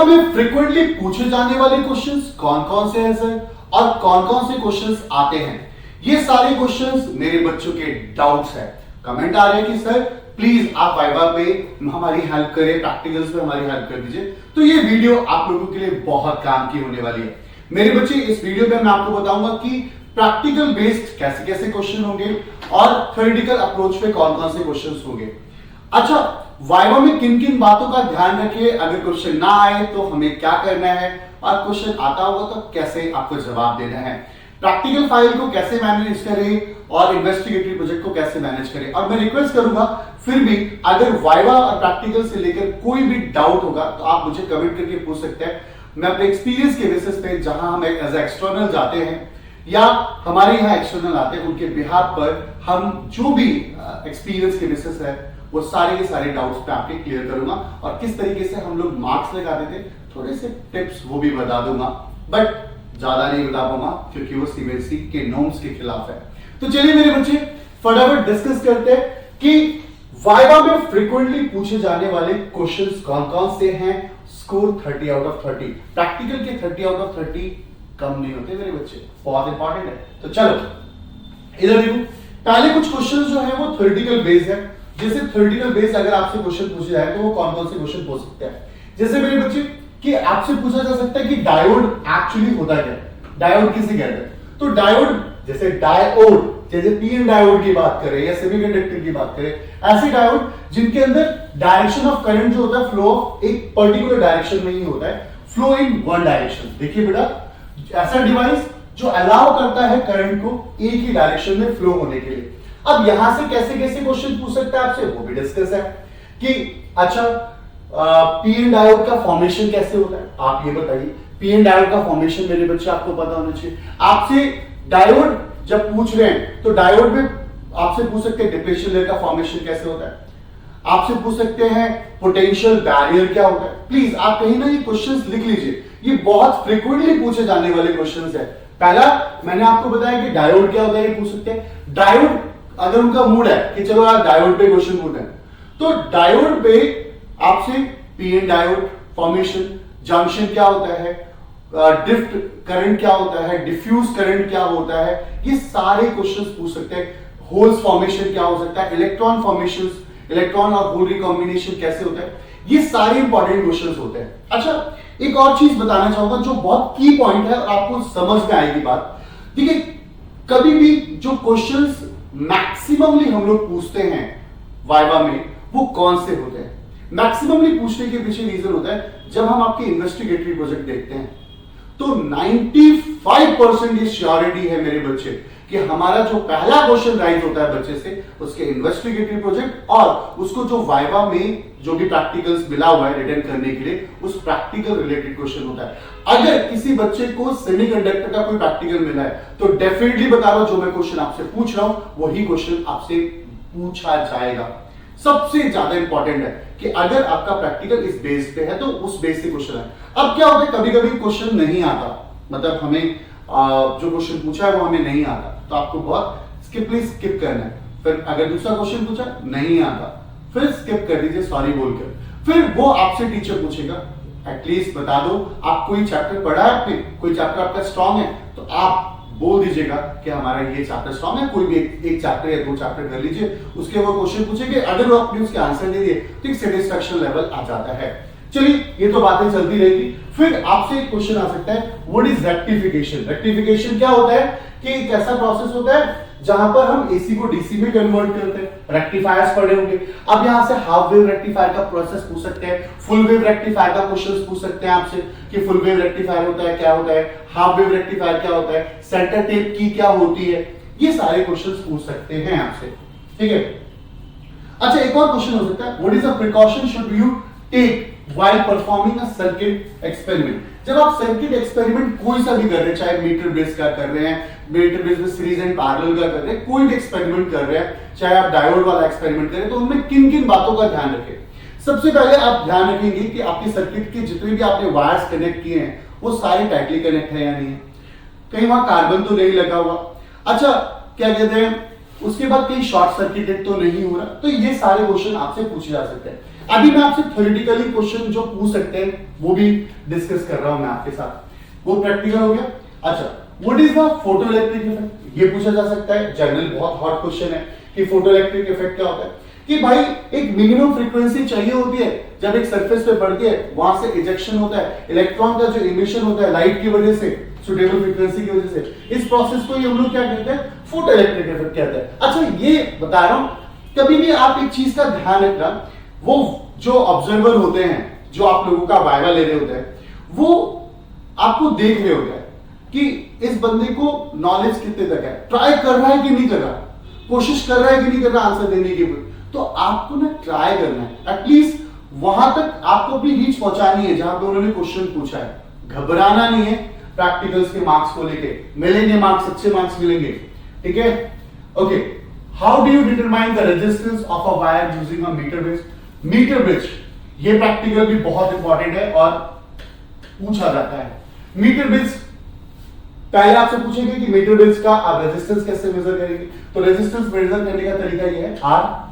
Viva में frequently पूछे जाने वाले क्वेश्चंस कौन कौन से हैं सर, और कौन कौन से क्वेश्चंस आते हैं, ये सारे क्वेश्चंस मेरे बच्चों के डाउट्स हैं। कमेंट आ रहे हैं कि सर प्लीज आप वाइवा पे हमारी हेल्प करें, प्रैक्टिकल्स पे हमारी हेल्प कर दीजिए। तो ये वीडियो आप लोगों के लिए बहुत काम की होने वाली है मेरे बच्चे। इस वीडियो में मैं आपको बताऊंगा कि प्रैक्टिकल बेस्ड कैसे कैसे क्वेश्चन होंगे और थ्योरेटिकल अप्रोच पे कौन कौन से क्वेश्चंस होंगे। अच्छा, वाइवा में किन किन बातों का ध्यान रखिए, अगर क्वेश्चन ना आए तो हमें क्या करना है, और क्वेश्चन आता होगा तो कैसे आपको जवाब देना है, प्रैक्टिकल फाइल को कैसे मैनेज करें और इन्वेस्टिगेटिव प्रोजेक्ट को कैसे मैनेज करें। और मैं रिक्वेस्ट करूंगा फिर भी अगर वाइवा और प्रैक्टिकल से लेकर कोई भी डाउट होगा तो आप मुझे कमेंट करके पूछ सकते हैं। मैं अपने एक्सपीरियंस के बेसिस पे जहां हम एज एक्सटर्नल जाते हैं या हमारे यहाँ एक्सटर्नल आते हैं, उनके बिहाफ पर हम जो भी एक्सपीरियंस के बेसिस है वो सारे के सारे डाउट्स पे आपके क्लियर करूंगा, और किस तरीके से हम लोग मार्क्स लगाते थे थोड़े से टिप्स वो भी बता दूंगा, बट ज्यादा नहीं बता पाऊंगा क्योंकि वो सीबीएसई के नॉर्म्स के खिलाफ है। तो चलिए मेरे बच्चे फटाफट डिस्कस करते हैं कि वाइवा में फ्रीक्वेंटली पूछे जाने वाले क्वेश्चंस कौन कौन से हैं। स्कोर 30 आउट ऑफ 30, प्रैक्टिकल के 30 आउट ऑफ 30 कम नहीं होते मेरे बच्चे, बहुत इंपॉर्टेंट है। तो चलो इधर देखो, पहले कुछ क्वेश्चंस जो है वो थ्योरेटिकल बेस्ड है। जैसे थ्योरेटिकल बेस्ड अगर आपसे क्वेश्चन पूछे जाए तो वो कौन कौन से क्वेश्चन पूछ सकते हैं। जैसे मेरे बच्चे कि आपसे पूछा जा सकता है कि डायोड एक्चुअली होता क्या है, डायोड किसे कहते हैं। तो डायोड जैसे डायोड, जैसे पीएन डायोड की बात करें या सेमीकंडक्टर की बात करें, ऐसे डायोड जिनके अंदर डायरेक्शन ऑफ करंट जो होता है फ्लो ऑफ एक पर्टिकुलर डायरेक्शन में ही होता है, फ्लो इन वन डायरेक्शन। देखिए बेटा, ऐसा डिवाइस जो अलाउ करता है करंट को एक ही डायरेक्शन में फ्लो होने के लिए। अब यहां से कैसे कैसे क्वेश्चन पूछ सकते हैं आपसे, वो भी डिस्कस है कि अच्छा पीएन डायोड का फॉर्मेशन कैसे होता है, आप ये बताइए। पीएन डायोड का फॉर्मेशन मेरे बच्चे आपको पता होना चाहिए। आपसे डायोड जब पूछ रहे हैं तो डायोड में आपसे पूछ सकते हैं डिप्लेशन लेयर का फॉर्मेशन कैसे होता है, आपसे पूछ सकते हैं पोटेंशियल बैरियर क्या होता है। प्लीज आप कहीं ना ये क्वेश्चंस लिख लीजिए, ये बहुत फ्रीक्वेंटली पूछे जाने वाले क्वेश्चंस है। पहला मैंने आपको बताया कि डायोड क्या होता है, ये पूछ सकते हैं। डायोड अगर उनका मूड है कि चलो यार डायोड पे क्वेश्चन पूछते हैं, तो डायोड पे आपसे पीएन डायोड फॉर्मेशन, जंक्शन क्या होता है, ड्रिफ्ट करंट क्या होता है, डिफ्यूज करंट क्या होता है, ये सारे क्वेश्चंस पूछ सकते हैं। होल्स फॉर्मेशन क्या हो सकता है, इलेक्ट्रॉन फॉर्मेशंस, इलेक्ट्रॉन और होल रिकॉम्बिनेशन कैसे होता है, ये सारे इंपॉर्टेंट क्वेश्चंस होते हैं। अच्छा, एक और चीज बताना चाहूंगा जो बहुत की पॉइंट है और आपको समझ में आएगी बात। देखिए, कभी भी जो क्वेश्चंस मैक्सिममली हम लोग पूछते हैं वाइवा में वो कौन से होते हैं। मैक्सिममली पूछने के पीछे रीजन होता है जब हम आपके इन्वेस्टिगेटरी प्रोजेक्ट देखते हैं तो 95% ये श्योरिटी है मेरे बच्चे कि हमारा जो पहला क्वेश्चन राइज होता है बच्चे से उसके इन्वेस्टिगेटरी प्रोजेक्ट और उसको जो वाइवा में जो भी प्रैक्टिकल्स मिला हुआ है रिटर्न करने के लिए उस प्रैक्टिकल रिलेटेड क्वेश्चन होता है। अगर किसी बच्चे को सेमीकंडक्टर का कोई प्रैक्टिकल मिला है तो डेफिनेटली बता रहा हूं जो मैं क्वेश्चन आपसे पूछ रहा हूं वही क्वेश्चन आपसे पूछा जाएगा। सबसे ज्यादा इंपॉर्टेंट है कि अगर आपका प्रैक्टिकल इस बेस पे है तो उस बेस से क्वेश्चन है। अब क्या होता है, कभी कभी क्वेश्चन नहीं आता, मतलब हमें जो क्वेश्चन पूछा है वो हमें नहीं आता, तो आपको बहुत स्किप करना है। फिर अगर दूसरा क्वेश्चन पूछा नहीं आता फिर स्किप कर दीजिए सॉरी बोलकर। फिर वो आपसे टीचर पूछेगा एटलीस्ट बता दो आप कोई चैप्टर पढ़ा है आपने, कोई चैप्टर आपका स्ट्रांग है तो आप बोल दीजिएगा कि हमारा ये चैप्टर स्ट्रांग है, कोई भी एक चैप्टर या दो चैप्टर कर लीजिए। उसके वो क्वेश्चन पूछेंगे, अगर वो आपने उसके आंसर दे दिए तो एक सेटिस्फैक्शन लेवल आ जाता है। चलिए ये तो बातें चलती रहेगी। फिर आपसे एक क्वेश्चन आ सकता है व्हाट इज रेक्टिफिकेशन। रेक्टिफिकेशन क्या होता है कि एक ऐसा प्रोसेस होता है जहां पर हम एसी को डीसी में कन्वर्ट करते हैं। रेक्टिफायर्स पढ़े होंगे। अब यहां से हाफ वेव रेक्टिफायर का प्रोसेस पूछ सकते हैं, फुल वेव रेक्टिफायर का क्वेश्चन पूछ सकते हैं आपसे कि फुल वेव रेक्टिफायर होता है क्या होता है, हाफ वेव रेक्टिफायर क्या होता है, सेंटर टेप की क्या होती है, ये सारे क्वेश्चंस पूछ सकते हैं आपसे। ठीक है। अच्छा, एक और क्वेश्चन हो सकता है what is the precaution should you take while performing a circuit experiment। जब आप सर्किट एक्सपेरिमेंट कोई सा भी कर रहे हैं, चाहे मीटर बेस का कर रहे हैं, मीटर बेस में सीरीज एंड पैरेलल का कर रहे हैं, कोई भी एक्सपेरिमेंट कर रहे हैं, चाहे आप डायोड वाला एक्सपेरिमेंट कर रहे हैं, तो उनमें किन किन बातों का ध्यान रखें। सबसे पहले आप ध्यान रखेंगे कि आपके सर्किट के जितने भी आपने वायर्स कनेक्ट किए हैं वो सारे टाइटली कनेक्ट है या नहीं है, कहीं वहां कार्बन तो नहीं लगा हुआ। अच्छा, क्या कहते हैं, उसके बाद कहीं शॉर्ट सर्किटेड तो नहीं हो रहा। तो ये सारे क्वेश्चन आपसे पूछे जा सकते हैं। अभी मैं आपसे थ्योरेटिकली क्वेश्चन जो पूछ सकते हैं वो भी डिस्कस कर रहा हूं मैं आपके साथ, वो प्रैक्टिकल हो गया। अच्छा, what is the photoelectric effect, ये पूछा जा सकता है, जनरल बहुत हॉट क्वेश्चन है कि फोटोइलेक्ट्रिक इफेक्ट क्या होता है। कि भाई एक मिनिमम फ्रीक्वेंसी चाहिए होती है जब एक सरफेस पे पड़ती है, वहां से इजेक्शन होता है, इलेक्ट्रॉन का जो इमिशन होता है लाइट की वजह से, सुटेबल फ्रीक्वेंसी की वजह से, इस प्रोसेस को ये हम लोग क्या कहते हैं, फोटोइलेक्ट्रिक इफेक्ट कहते हैं। अच्छा, ये बता रहा हूं, कभी भी आप एक चीज का ध्यान रखना, वो जो ऑब्जर्वर होते हैं, जो आप लोगों का वाइवा ले रहे होते हैं, वो आपको देख रहे होते हैं कि इस बंदे को नॉलेज कितने तक है, ट्राई कर रहा है कि नहीं कर रहा, कोशिश कर रहा है कि नहीं कर रहा आंसर देने की। तो आपको ना ट्राई करना है, एटलीस्ट वहां तक आपको अपनी रीच पहुंचानी है जहां पे उन्होंने क्वेश्चन पूछा है। घबराना नहीं है प्रैक्टिकल्स के मार्क्स को लेके, मिलेंगे मार्क्स, अच्छे मार्क्स मिलेंगे, ठीक है। Okay, how do you determine the resistance of a wire using a metre bridge. Metre bridge, ये प्रैक्टिकल भी बहुत इंपॉर्टेंट है और पूछा जाता है। मीटर ब्रिज पहले आपसे पूछेंगे कि मीटर ब्रिज का आप रेजिस्टेंस कैसे मेजर करेंगे। तो रेजिस्टेंस मेजर करने का तरीका ये है, आर,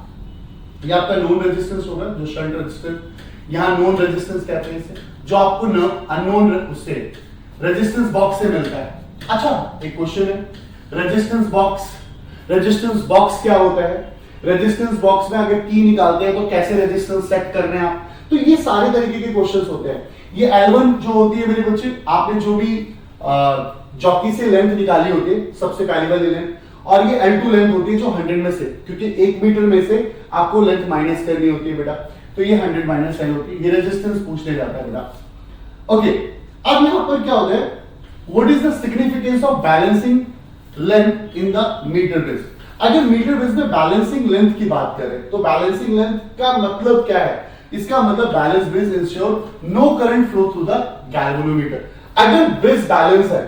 ये आपका नोन रेजिस्टेंस होगा, जो शंट रेजिस्टेंस, यहां नोन रेजिस्टेंस कहते हैं इसे, जो आपको अननोन उससे रेजिस्टेंस बॉक्स से मिलता है। अच्छा, एक क्वेश्चन है, रेजिस्टेंस बॉक्स, रेजिस्टेंस बॉक्स क्या होता है, रेजिस्टेंस बॉक्स में अगर की निकालते हैं तो कैसे रेजिस्टेंस सेट कर रहे हैं आप। तो ये सारे तरीके के क्वेश्चंस होते हैं। ये L1 जो होती है मेरे बच्चे, आपने जो भी जॉकी से लेंथ निकाली होती है सबसे पहली वाली लेंथ, और ये L2 लेंथ होती है जो 100 में से, क्योंकि 1 मीटर में से आपको लेंथ माइनस करनी होती है बेटा, तो ये 100 माइनस 10 होती है। ये रेजिस्टेंस पूछने जाता है बेटा। ओके, अब यहां पर क्या होता है, what is the significance of balancing length in the metre bridge. अगर मीटर ब्रिज में बैलेंसिंग लेंथ की बात करें तो बैलेंसिंग लेंथ का मतलब क्या है, इसका मतलब balance bridge ensure no current flow through the galvanometer. अगर ब्रिज बैलेंस है,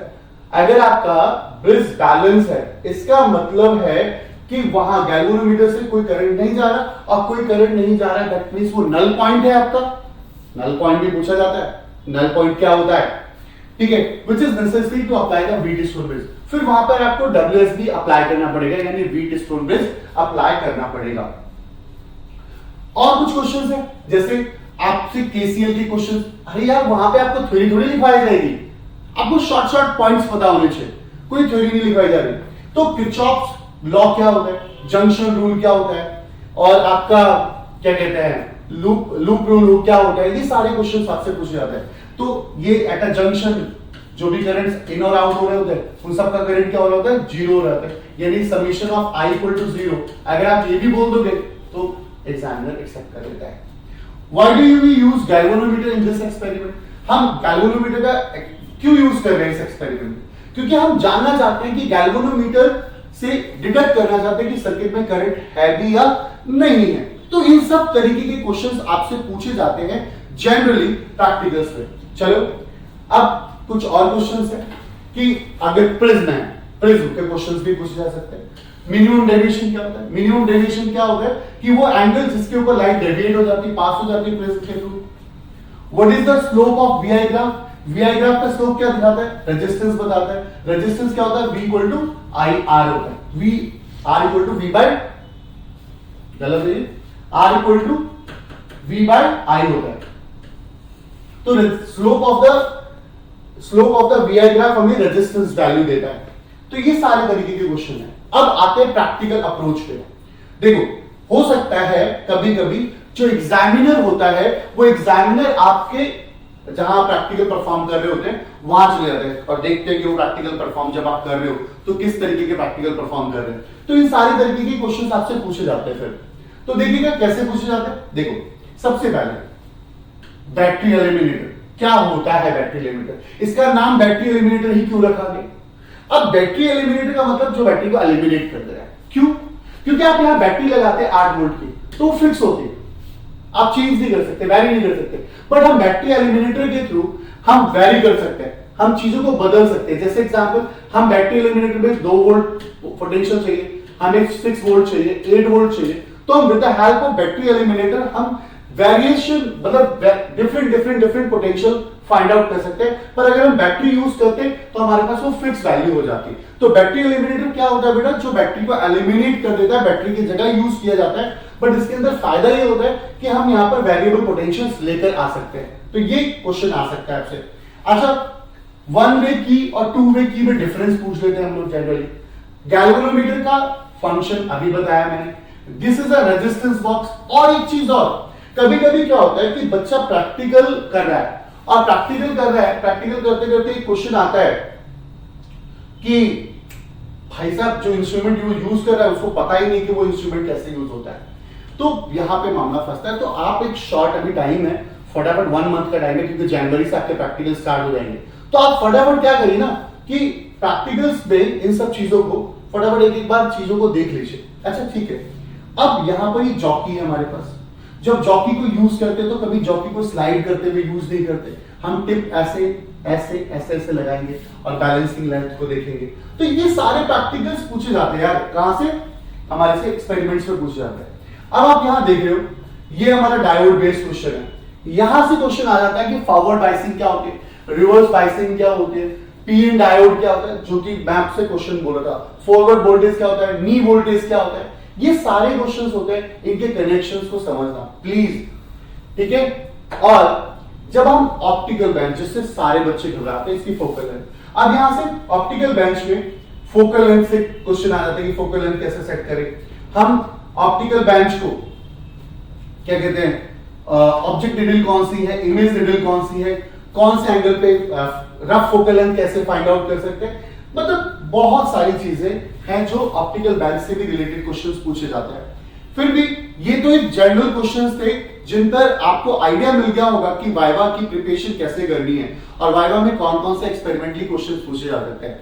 अगर आपका ब्रिज बैलेंस है, इसका मतलब है कि वहां गैल्वेनोमीटर से कोई करंट नहीं जा रहा, और कोई करंट नहीं जा रहा, दैट मींस वो नल पॉइंट है आपका। नल पॉइंट भी पूछा जाता है, नल पॉइंट क्या होता है, ठीक है, which is necessary to apply the Wheatstone bridge. फिर वहां पर आपको WSB अप्लाई करना पड़ेगा, यानी व्हीट स्टोन ब्रिज अप्लाई करना पड़ेगा। और कुछ क्वेश्चंस है, जैसे आपसे KCL के क्वेश्चंस, अरे यार वहां पे आपको थ्योरी थोड़ी लिखवाई जाएगी, आपको शॉर्ट शॉर्ट पॉइंट्स पता होने चाहिए, कोई थ्योरी नहीं लिखवाई जा रही। तो किरचॉफ्स लॉ क्या होता है, जंक्शन रूल क्या होता है, और आपका क्या कहते हैं लूप रूल क्या होता है, ये सारे क्वेश्चंस आपसे पूछे जाते हैं। तो ये एट अ जंक्शन जो भी करंट इन और आउट हो रहे होते हैं, उन सब का करंट क्या हो रहा होता है, जीरो हो रहा है, यानी summation of I equal to 0। अगर आप ये भी बोल दोगे तो एग्जामिनर एक्सेप्ट कर लेता है। Why do you use galvanometer in this experiment. हम गैल्वेनोमीटर का क्यों यूज कर रहे हैं इस एक्सपेरिमेंट में, क्योंकि हम जानना चाहते हैं कि गैल्वेनोमीटर से डिटेक्ट करना चाहते हैं कि सर्किट में करंट है भी या नहीं है। तो इन सब तरीके के क्वेश्चंस आपसे पूछे जाते हैं जनरली प्रैक्टिकल्स में। चलो अब कुछ और क्वेश्चंस है कि अगर प्रिज्म है, प्रिज्म के क्वेश्चंस भी पूछे जा सकते हैं। मिनिमम डेविएशन क्या होता है, मिनिमम डेविएशन क्या होता है कि वो एंगल जिसके ऊपर लाइट डेविएट हो जाती है, पास हो जाती है प्रिज्म के through. What is the slope of VI graph, VI graph का स्लोप क्या दिखाता है, रेजिस्टेंस बताता है। रेजिस्टेंस क्या होता है, V इक्वल टू IR होता है, V R equal to V by, गलत है, R equal to V by I होता है। तो slope of the VI graph हमें रेजिस्टेंस वैल्यू देता है। तो ये सारे तरीके के क्वेश्चन हैं। अब आते हैं प्रैक्टिकल अप्रोच पे। देखो, हो सकता है कभी कभी जो एग्जामिनर होता है वो एग्जामिनर आपके जहां प्रैक्टिकल परफॉर्म कर रहे होते हैं वहां चले जाते हैं और देखते हैं कि वो प्रैक्टिकल परफॉर्म जब आप कर रहे हो तो किस तरीके के प्रैक्टिकल परफॉर्म कर रहे हैं। तो इन सारे तरीके के क्वेश्चन आपसे पूछे जाते हैं। फिर तो देखिएगा कैसे पूछे जाते हैं। देखो, सबसे पहले बैटरी एलिमिनेटर क्या होता है। बैटरी एलिमिनेटर, इसका नाम बैटरी एलिमिनेटर ही क्यों रखा गया। अब बैटरी एलिमिनेटर का मतलब जो बैटरी को एलिमिनेट कर दे रहा है। क्यों? क्योंकि आप यहां बैटरी लगाते हैं 8 वोल्ट की तो फिक्स होती है, आप चेंज नहीं कर सकते, वैरी नहीं कर सकते। बट हम बैटरी एलिमिनेटर के थ्रू हम वैरी कर सकते हैं, हम चीजों को बदल सकते हैं। जैसे एग्जांपल, हम बैटरी एलिमिनेटर में 2 वोल्ट पोटेंशियल चाहिए, हमें 6 वोल्ट चाहिए, 8 वोल्ट चाहिए, तो हम with the help of battery eliminator हम वेरिएशन मतलब डिफरेंट पोटेंशियल फाइंड आउट कर सकते हैं। पर अगर हम बैटरी यूज करते हैं तो हमारे पास वो फिक्स वैल्यू हो जाती है। तो बैटरी एलिमिनेटर क्या होता है बेटा, जो बैटरी को एलिमिनेट कर देता है, बैटरी की जगह यूज किया जाता है बट इसके अंदर फायदा ये होता है कि हम यहाँ पर वेरिएबल पोटेंशियल्स लेकर आ सकते हैं, तो ये क्वेश्चन आ सकता है आपसे। अच्छा, वन वे की और टू वे की में डिफरेंस पूछ लेते हैं हम लोग जनरली। गैल्वेनोमीटर का फंक्शन अभी बताया मैंने, this is a resistance box. और एक चीज और, कभी कभी क्या होता है कि बच्चा प्रैक्टिकल कर रहा है और प्रैक्टिकल करते करते एक क्वेश्चन आता है कि भाई साहब जो इंस्ट्रूमेंट यूज कर रहा है उसको पता ही नहीं कि वो इंस्ट्रूमेंट कैसे यूज होता है, तो यहां पे मामला फंसता है। तो आप एक शॉर्ट, अभी टाइम है फटाफट, 1 मंथ का टाइम है क्योंकि जनवरी से आपके प्रैक्टिकल स्टार्ट हो जाएंगे, तो आप फटाफट क्या करिए ना कि प्रैक्टिकल्स में इन सब चीजों को फटाफट एक बार चीजों को देख लीजिए। अच्छा ठीक है, अब यहां पर ये जॉकी है हमारे पास। जब जॉकी को यूज करते हैं तो कभी जॉकी को स्लाइड करते हुए यूज नहीं करते, हम टिप ऐसे ऐसे ऐसे ऐसे लगाएंगे और बैलेंसिंग लेंथ को देखेंगे। तो ये सारे प्रैक्टिकल्स पूछे जाते हैं यार, कहां से? हमारे से एक्सपेरिमेंट्स में पूछे जाते हैं। अब आप यहां देख रहे हो, ये हमारा डायोड बेस्ड क्वेश्चन है। यहां से क्वेश्चन आ जाता है कि फॉरवर्ड बायसिंग क्या होती है, रिवर्स बायसिंग क्या होती है, पी एन डायोड क्या होता है, जो कि मैप से क्वेश्चन बोला था, फॉरवर्ड वोल्टेज क्या होता है, नी वोल्टेज क्या होता है, ये सारे क्वेश्चंस होते हैं, इनके कनेक्शंस को समझना प्लीज, ठीक है। और जब हम ऑप्टिकल बेंच, जिससे सारे बच्चे घबराते हैं, इसकी फोकल लेंथ, अब यहां से ऑप्टिकल बेंच में फोकल लेंथ से क्वेश्चन आ जाता है कि फोकल लेंथ कैसे सेट करें। हम ऑप्टिकल बेंच को क्या कहते हैं, ऑब्जेक्ट निडल कौन सी है, इमेज निडल कौन सी है, कौन से एंगल पे रफ फोकल लेंथ कैसे फाइंड आउट कर सकते हैं, मतलब बहुत सारी चीजें हैं जो ऑप्टिकल बेंच से भी रिलेटेड क्वेश्चंस पूछे जाते हैं। फिर भी ये तो एक जनरल क्वेश्चंस थे जिन पर आपको आइडिया मिल गया होगा कि वाइवा की प्रिपरेशन कैसे करनी है और वाइवा में कौन कौन से एक्सपेरिमेंटली क्वेश्चंस पूछे जा सकते हैं।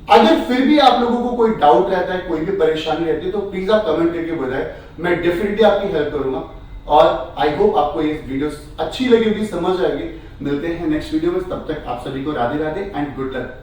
अगर फिर भी आप लोगों को कोई डाउट रहता है, कोई भी परेशानी रहती है, तो प्लीज आप कमेंट करके बताएं, मैं डेफिनेटली आपकी हेल्प करूंगा। और आई होप आपको ये वीडियो अच्छी लगी होगी, समझ आएगी। मिलते हैं नेक्स्ट वीडियो में, तब तक आप सभी को Radhe Radhe and good luck.